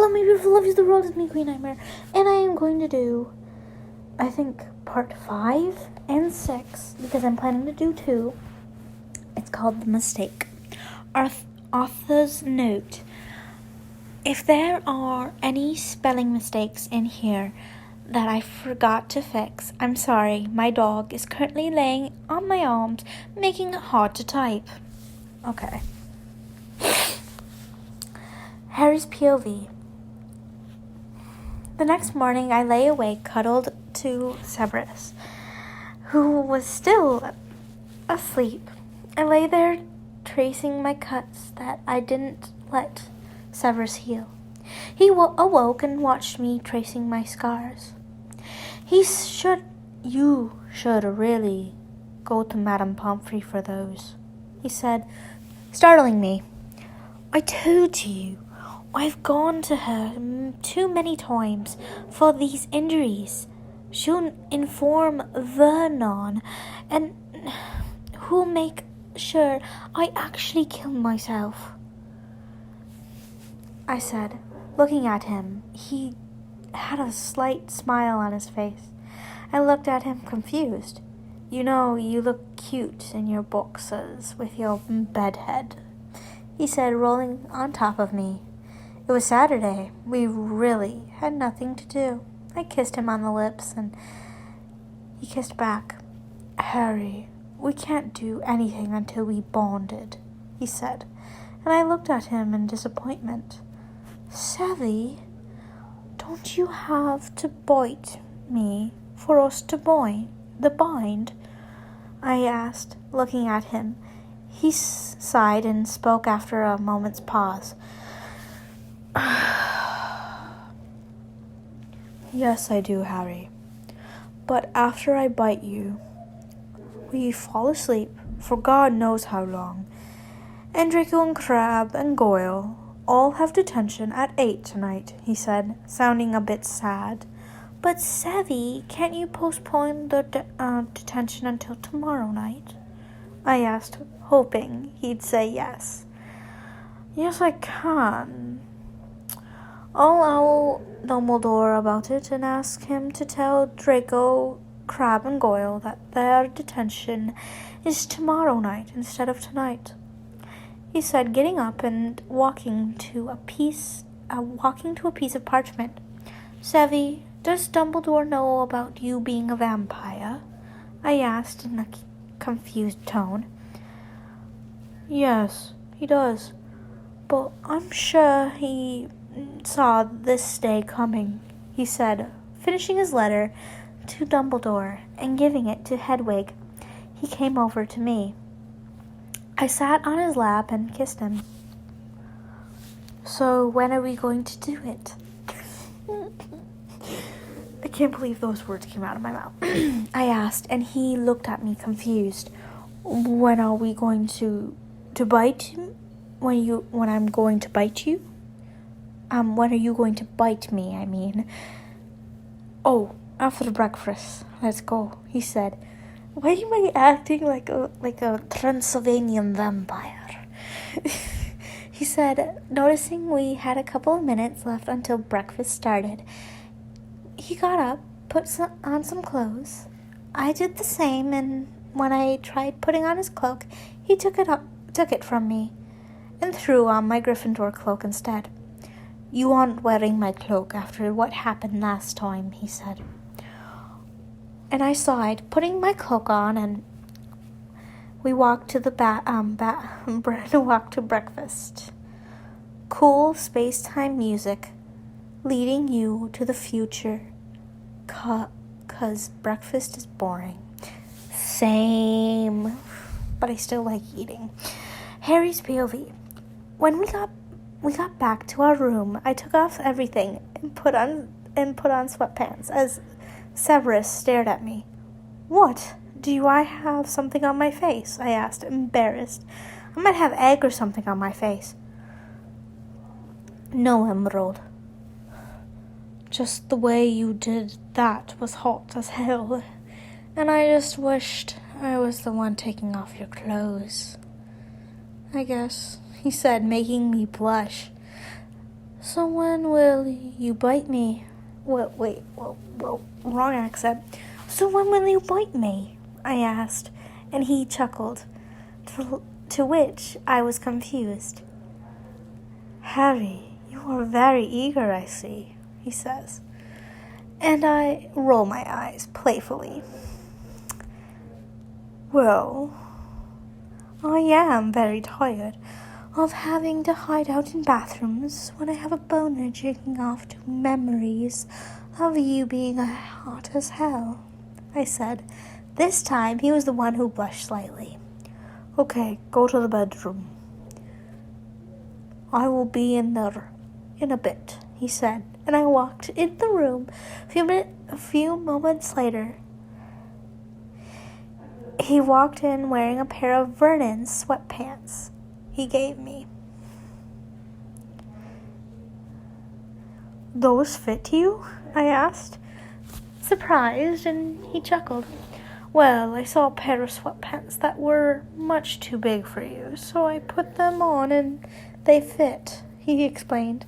Hello, my beautiful love is the world, it's me, Queen Nightmare, and I am going to do, I think, part 5 and 6, because I'm planning to do 2. It's called The Mistake. Author's note. If there are any spelling mistakes in here that I forgot to fix, I'm sorry. My dog is currently laying on my arms, making it hard to type. Okay. Harry's POV. The next morning, I lay awake, cuddled to Severus, who was still asleep. I lay there tracing my cuts that I didn't let Severus heal. He awoke and watched me tracing my scars. You should really go to Madame Pomfrey for those, he said, startling me. I told you, I've gone to her too many times for these injuries. She'll inform Vernon, and who'll make sure I actually kill myself, I said, looking at him. He had a slight smile on his face. I looked at him confused. You know, you look cute in your boxers with your bedhead, he said, rolling on top of me. It was Saturday. We really had nothing to do. I kissed him on the lips, and he kissed back. Harry, we can't do anything until we bonded, he said, and I looked at him in disappointment. Savvy, don't you have to bite me for us to bind? I asked, looking at him. He sighed and spoke after a moment's pause. Yes, I do, Harry. But after I bite you, we fall asleep for God knows how long. And Draco and Crabbe and Goyle all have detention at 8 tonight, he said, sounding a bit sad. But, Savvy, can't you postpone the detention until tomorrow night? I asked, hoping he'd say yes. Yes, I can. I'll Dumbledore about it and ask him to tell Draco, Crabbe, and Goyle that their detention is tomorrow night instead of tonight, he said, getting up and walking to a piece of parchment. Savvy, does Dumbledore know about you being a vampire? I asked in a confused tone. Yes, he does, but I'm sure he saw this day coming, he said, finishing his letter to Dumbledore and giving it to Hedwig. He came over to me. I sat on his lap and kissed him. So when are we going to do it? I can't believe those words came out of my mouth. I asked, and he looked at me confused. When are we going to bite? When I'm going to bite you? When are you going to bite me, I mean? Oh, after breakfast. Let's go, he said. Why am I acting like a Transylvanian vampire? He said, noticing we had a couple of minutes left until breakfast started. He got up, put on some clothes. I did the same, and when I tried putting on his cloak, he took it from me and threw on my Gryffindor cloak instead. You aren't wearing my cloak after what happened last time, he said. And I sighed, putting my cloak on, and we walked to walked to breakfast. Cool space-time music, leading you to the future, 'cause breakfast is boring. Same, but I still like eating. Harry's POV. When we got back to our room, I took off everything and put on sweatpants as Severus stared at me. What? Do I have something on my face? I asked, embarrassed. I might have egg or something on my face. No, Emerald. Just the way you did that was hot as hell, and I just wished I was the one taking off your clothes. I guess, he said, making me blush. So when will you bite me? Wait, wrong accent. So when will you bite me? I asked, and he chuckled, to which I was confused. Harry, you are very eager, I see, he says, and I roll my eyes playfully. Well, I am very tired of having to hide out in bathrooms when I have a boner jerking off to memories of you being hot as hell, I said. This time he was the one who blushed slightly. Okay, go to the bedroom. I will be in there in a bit, he said, and I walked in the room. A few moments later, he walked in wearing a pair of Vernon's sweatpants he gave me. Those fit you? I asked, surprised, and he chuckled. Well, I saw a pair of sweatpants that were much too big for you, so I put them on and they fit, he explained.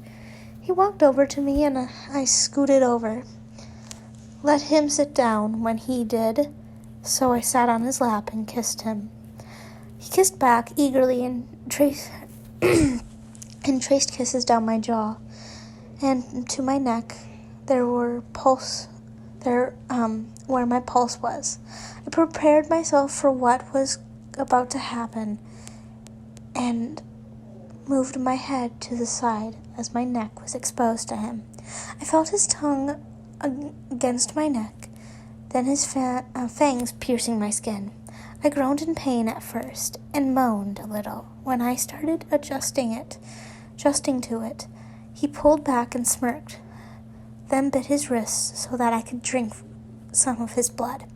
He walked over to me and I scooted over. Let him sit down when he did, so I sat on his lap and kissed him. He kissed back eagerly and traced kisses down my jaw and to my neck. Where my pulse was. I prepared myself for what was about to happen and moved my head to the side as my neck was exposed to him. I felt his tongue against my neck, then his fangs piercing my skin. I groaned in pain at first and moaned a little when I started adjusting to it. He pulled back and smirked, then bit his wrists so that I could drink some of his blood.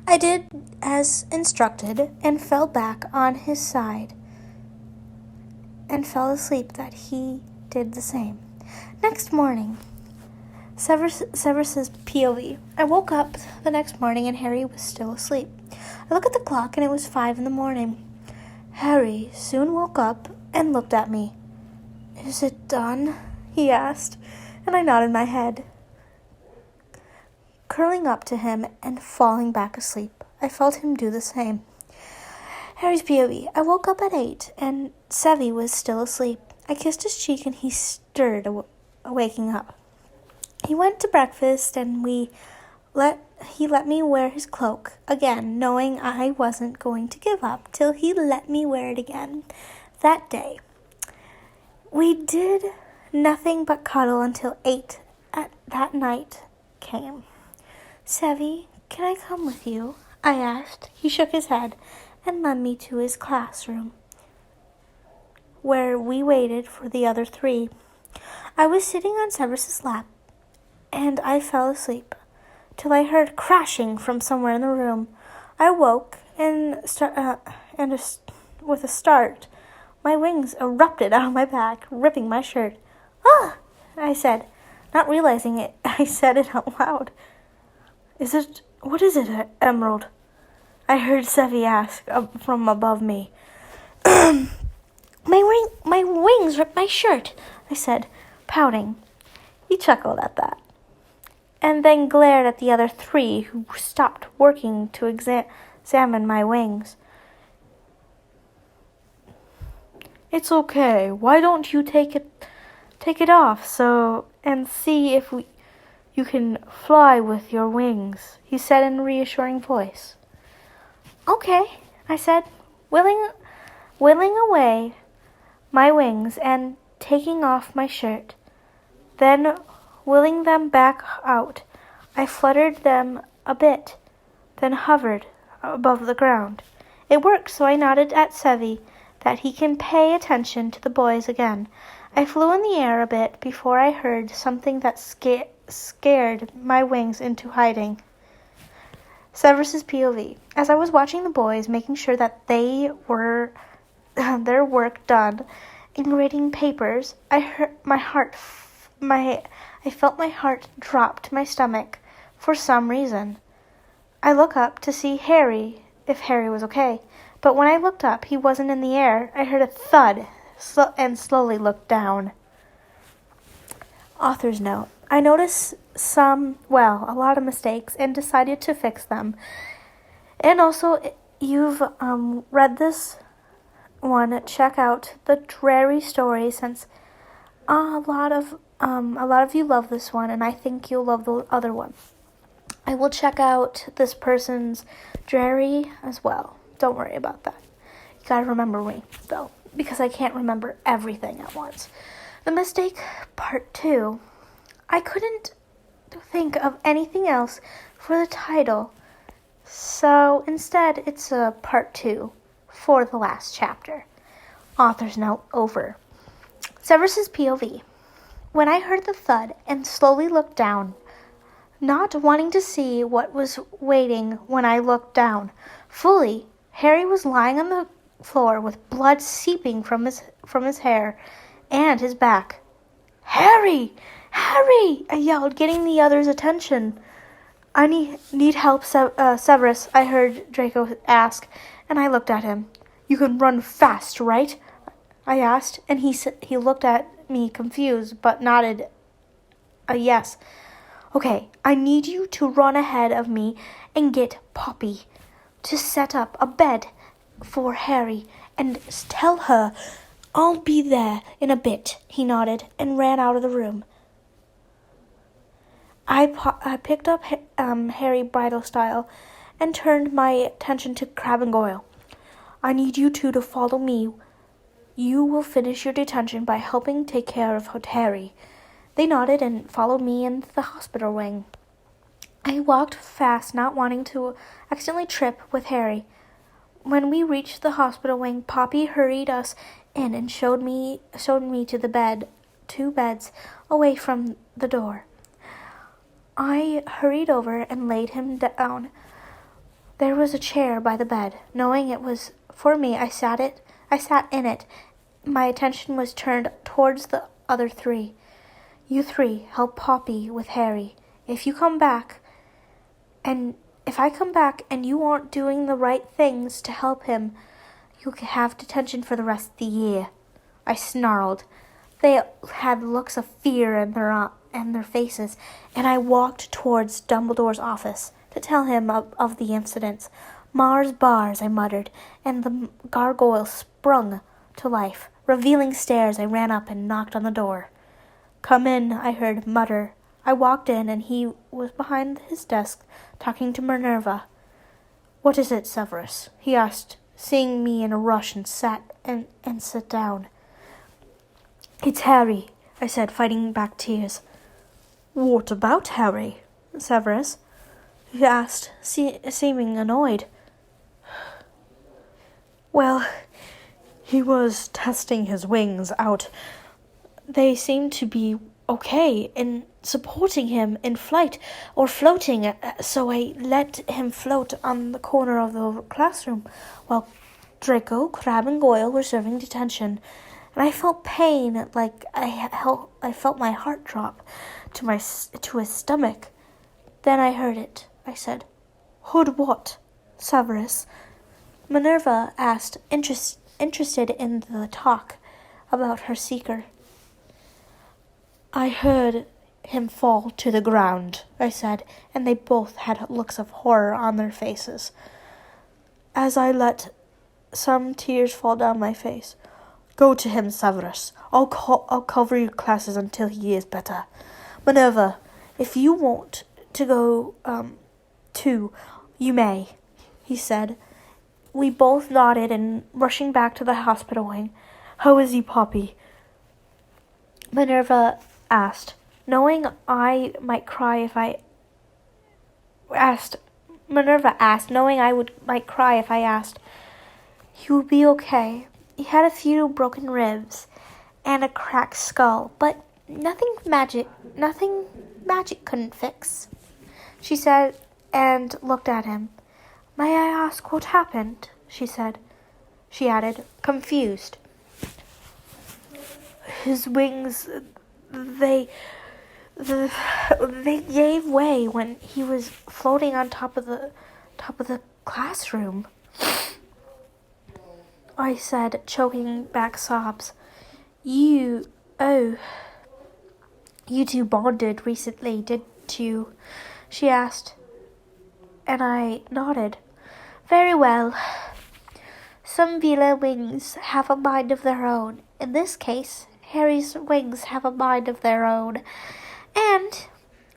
I did as instructed and fell back on his side and fell asleep that he did the same. Next morning, Severus's POV. I woke up the next morning and Harry was still asleep. I looked at the clock and it was 5 a.m. Harry soon woke up and looked at me. Is it done? He asked, and I nodded my head. Curling up to him and falling back asleep, I felt him do the same. Harry's POV. I woke up at 8 and Sevy was still asleep. I kissed his cheek and he stirred waking up. He went to breakfast and he let me wear his cloak again, knowing I wasn't going to give up till he let me wear it again that day. We did nothing but cuddle until 8 that night came. Sevy, can I come with you? I asked. He shook his head and led me to his classroom, where we waited for the other 3. I was sitting on Severus's lap, and I fell asleep, till I heard crashing from somewhere in the room. I woke, with a start, my wings erupted out of my back, ripping my shirt. Ah! I said, not realizing it. I said it out loud. What is it, Emerald? I heard Sevy ask from above me. My wings ripped my shirt, I said, pouting. He chuckled at that, and then glared at the other 3 who stopped working to examine my wings. It's okay. Why don't you take it off and see if you can fly with your wings, he said in a reassuring voice. Okay, I said, willing away my wings and taking off my shirt. Then, willing them back out, I fluttered them a bit, then hovered above the ground. It worked, so I nodded at Sevy that he can pay attention to the boys again. I flew in the air a bit before I heard something that scared my wings into hiding. Severus's POV. As I was watching the boys, making sure that they were their work done in grading papers, I felt my heart drop to my stomach for some reason. I looked up to see if Harry was okay, but when I looked up, he wasn't in the air. I heard a thud and slowly looked down. Author's note. I noticed a lot of mistakes and decided to fix them. And also, you've read this one, check out the Dreary Story, since a lot of you love this one, and I think you'll love the other one. I will check out this person's Dreary as well. Don't worry about that. You gotta remember me, though, because I can't remember everything at once. The Mistake Part 2. I couldn't think of anything else for the title, so instead it's a Part 2 for the last chapter. Author's note over. Severus's POV. When I heard the thud and slowly looked down, not wanting to see what was waiting when I looked down fully, Harry was lying on the floor with blood seeping from his hair and his back. Harry! Harry! I yelled, getting the others' attention. I need help, Severus, I heard Draco ask, and I looked at him. You can run fast, right? I asked, and he looked at me confused, but nodded a yes. Okay, I need you to run ahead of me and get Poppy to set up a bed for Harry and tell her I'll be there in a bit. He nodded and ran out of the room. I picked up Harry bridal style and turned my attention to Crabbe and Goyle. I need you two to follow me. You will finish your detention by helping take care of Harry. They nodded and followed me into the hospital wing. I walked fast, not wanting to accidentally trip with Harry. When we reached the hospital wing, Poppy hurried us in and showed me to the bed, 2 beds away from the door. I hurried over and laid him down. There was a chair by the bed. Knowing it was for me, I sat in it. My attention was turned towards the other 3. You 3 help Poppy with Harry. If I come back and you aren't doing the right things to help him, you'll have detention for the rest of the year. I snarled. They had looks of fear in their faces, and I walked towards Dumbledore's office to tell him of the incidents. Mars bars, I muttered, and the gargoyle sprung to life. Revealing stairs, I ran up and knocked on the door. Come in, I heard mutter. I walked in, and he was behind his desk, talking to Minerva. What is it, Severus? He asked, seeing me in a rush, and sat down. It's Harry, I said, fighting back tears. What about Harry, Severus? He asked, seeming annoyed. Well, he was testing his wings out. They seemed to be okay in supporting him in flight or floating, so I let him float on the corner of the classroom while Draco, Crabbe, and Goyle were serving detention. And I felt pain, like I felt my heart drop to his stomach. Then I heard it. I said, Heard what, Severus? Minerva asked, interested in the talk about her seeker. I heard him fall to the ground, I said, and they both had looks of horror on their faces. As I let some tears fall down my face. Go to him, Severus. I'll cover your classes until he is better. Minerva, if you want to go, too, you may, he said. We both nodded and rushing back to the hospital wing. How is he, Poppy? Minerva asked, knowing I might cry if I asked. He will be okay. He had a few broken ribs and a cracked skull, but nothing magic couldn't fix, she said, and looked at him. May I ask what happened? She added, confused. His wings, they gave way when he was floating on top of the classroom, I said, choking back sobs. You You two bonded recently, didn't you? She asked, and I nodded. Very well. Some Vila wings have a mind of their own. In this case, Harry's wings have a mind of their own. And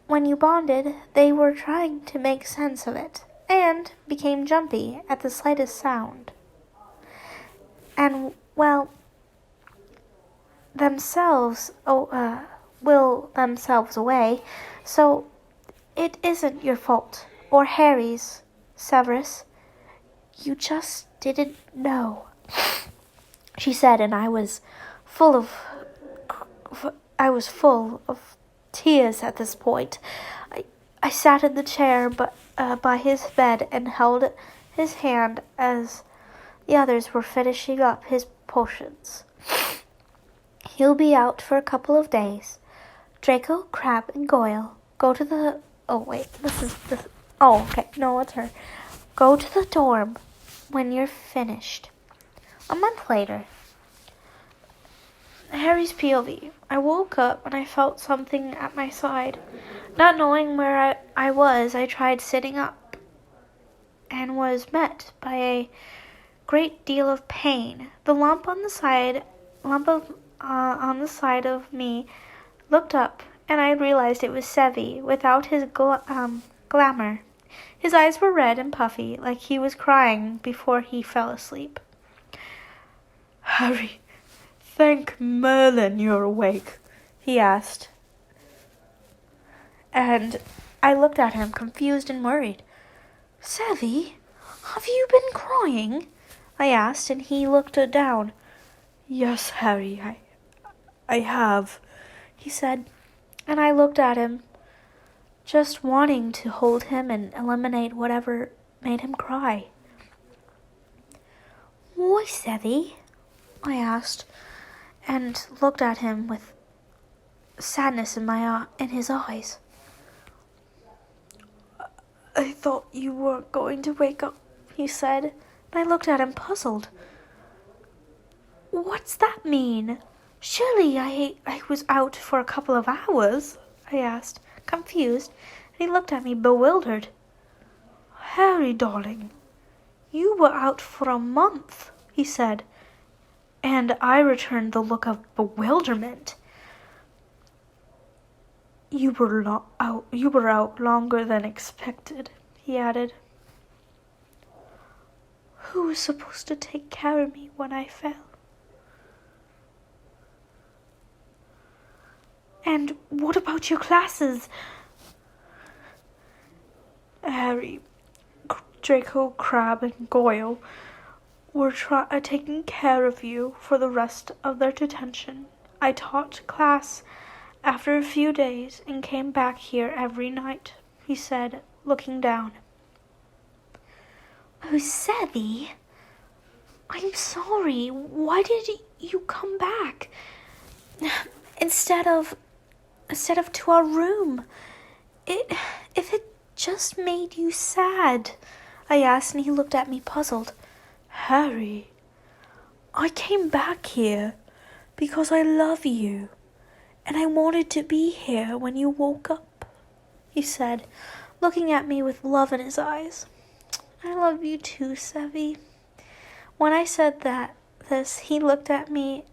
when you bonded, they were trying to make sense of it, and became jumpy at the slightest sound. And, well, will themselves away, so it isn't your fault, or Harry's, Severus. You just didn't know, she said, and I was full of tears at this point. I sat in the chair by his bed and held his hand as the others were finishing up his potions. He'll be out for a couple of days. Draco, Crab, and Goyle, go to the... Oh, wait, okay, no, it's her. Go to the dorm when you're finished. A month later. Harry's POV. I woke up and I felt something at my side. Not knowing where I was, I tried sitting up and was met by a great deal of pain. The lump on the side of me looked up, and I realized it was Sevi without his glamour. His eyes were red and puffy, like he was crying before he fell asleep. Harry, thank Merlin you're awake, he asked. And I looked at him, confused and worried. Sevi, have you been crying? I asked, and he looked down. Yes, Harry, I have, he said, and I looked at him, just wanting to hold him and eliminate whatever made him cry. Why, Sevi? I asked, and looked at him with sadness in his eyes. I thought you weren't going to wake up, he said, and I looked at him puzzled. What's that mean? Surely I was out for a couple of hours, I asked, confused, and he looked at me bewildered. Harry, darling, you were out for a month, he said, and I returned the look of bewilderment. You were out longer than expected, he added. Who was supposed to take care of me when I fell? And what about your classes? Harry, Draco, Crab, and Goyle were taking care of you for the rest of their detention. I taught class after a few days and came back here every night, he said, looking down. Oh, Sevi, I'm sorry. Why did you come back? Instead of to our room. If it just made you sad, I asked, and he looked at me puzzled. Harry, I came back here because I love you, and I wanted to be here when you woke up, he said, looking at me with love in his eyes. I love you too, Sevi. When I said this, he looked at me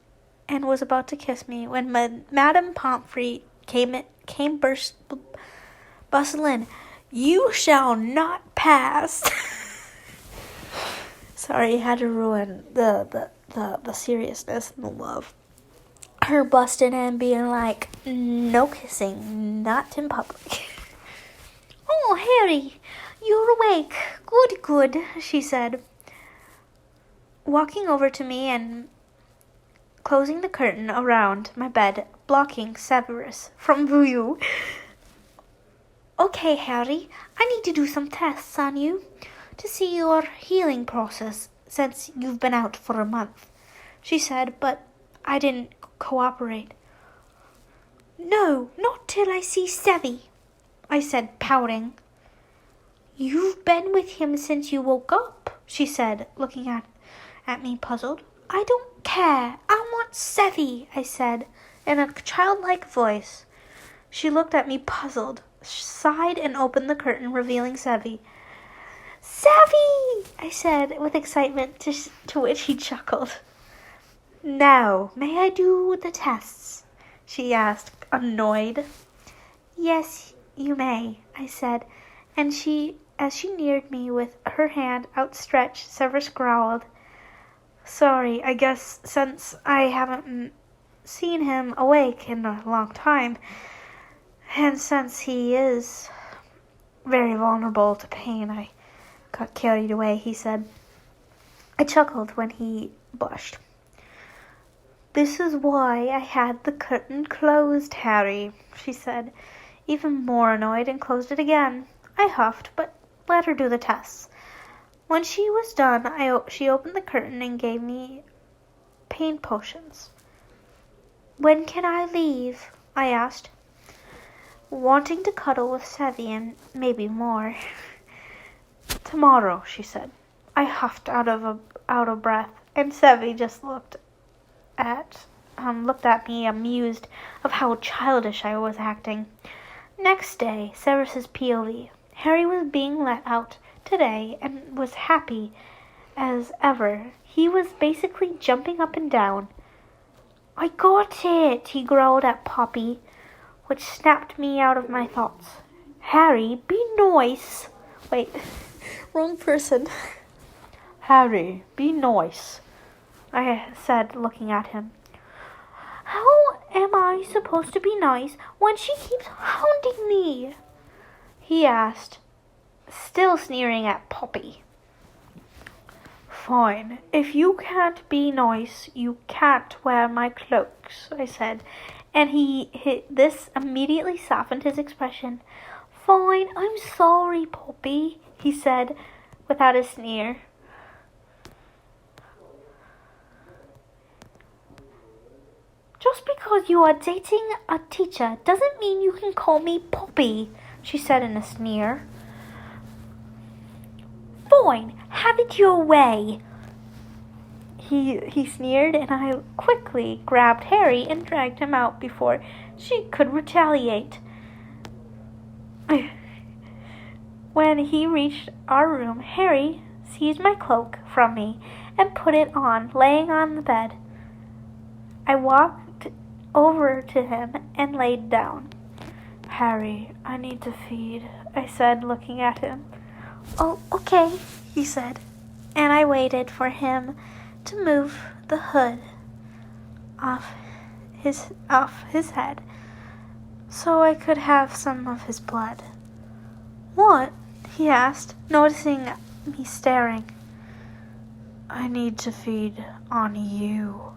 and was about to kiss me when Madame Pomfrey came bustling. You shall not pass. Sorry, I had to ruin the seriousness and the love. Her busting in, being like, no kissing, not in public. Oh, Harry, you're awake. Good, she said, walking over to me and closing the curtain around my bed, blocking Severus from view. Okay, Harry, I need to do some tests on you to see your healing process since you've been out for a month, she said, but I didn't cooperate. No, not till I see Sevi, I said, pouting. You've been with him since you woke up, she said, looking at me puzzled. I don't care. I want Sevi, I said, in a childlike voice. She looked at me puzzled, sighed, and opened the curtain, revealing Sevi. Sevi! I said with excitement, to which he chuckled. Now, may I do the tests? She asked, annoyed. Yes, you may, I said, and as she neared me with her hand outstretched, Severus growled. Sorry, I guess since I haven't seen him awake in a long time, and since he is very vulnerable to pain, I got carried away, he said. I chuckled when he blushed. This is why I had the curtain closed, Harry, she said, even more annoyed, and closed it again. I huffed, but let her do the tests. When she was done, she opened the curtain and gave me pain potions. When can I leave? I asked, wanting to cuddle with Sevi and maybe more. Tomorrow, she said. I huffed out of breath, and Sevi just looked at me, amused of how childish I was acting. Next day, Severus's POV. Harry was being let out today and was happy as ever. He was basically jumping up and down. I got it, he growled at Poppy, which snapped me out of my thoughts. Harry, be nice. Wait, wrong person. Harry, be nice, I said, looking at him. How am I supposed to be nice when she keeps hounding me? He asked, still sneering at Poppy. Fine. If you can't be nice, you can't wear my cloaks, I said, and this immediately softened his expression. Fine, I'm sorry, Poppy, he said, without a sneer. Just because you are dating a teacher doesn't mean you can call me Poppy, she said in a sneer. Fine, have it your way. He sneered, and I quickly grabbed Harry and dragged him out before she could retaliate. When he reached our room, Harry seized my cloak from me and put it on, laying on the bed. I walked over to him and laid down. Harry, I need to feed, I said, looking at him. Oh, okay, he said, and I waited for him to move the hood off his head so I could have some of his blood. What? He asked, noticing me staring. I need to feed on you,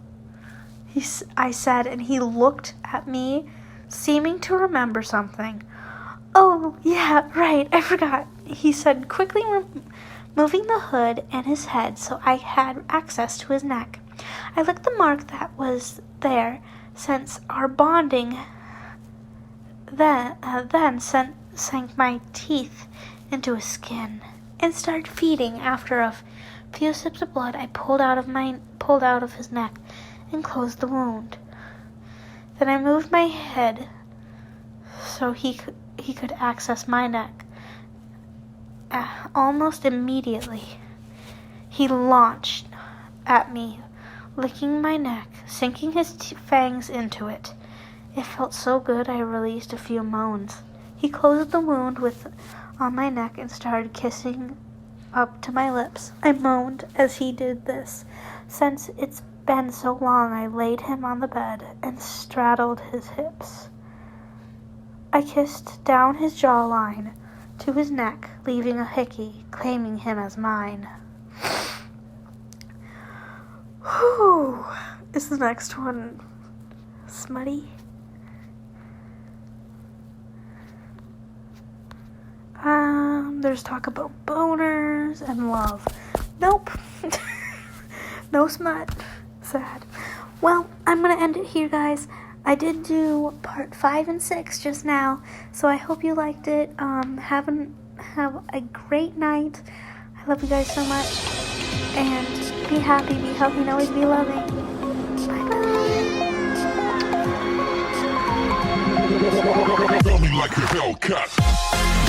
I said, and he looked at me, seeming to remember something. Oh, yeah, right, I forgot, he said, quickly moving the hood and his head so I had access to his neck. I licked the mark that was there since our bonding, then sank my teeth into his skin and started feeding. After a few sips of blood, I pulled out of his neck and closed the wound. Then I moved my head so he could access my neck. Almost immediately, he launched at me, licking my neck, sinking his fangs into it. It felt so good I released a few moans. He closed the wound on my neck and started kissing up to my lips. I moaned as he did this. Since it's been so long, I laid him on the bed and straddled his hips. I kissed down his jawline to his neck, leaving a hickey, claiming him as mine. Whew. Is the next one smutty? There's talk about boners and love. Nope. No smut. Sad. Well, I'm gonna end it here, guys. I did do part 5 and 6 just now, so I hope you liked it. Have a great night. I love you guys so much, and be happy, be healthy, and always be loving. Bye bye. like a Hellcat.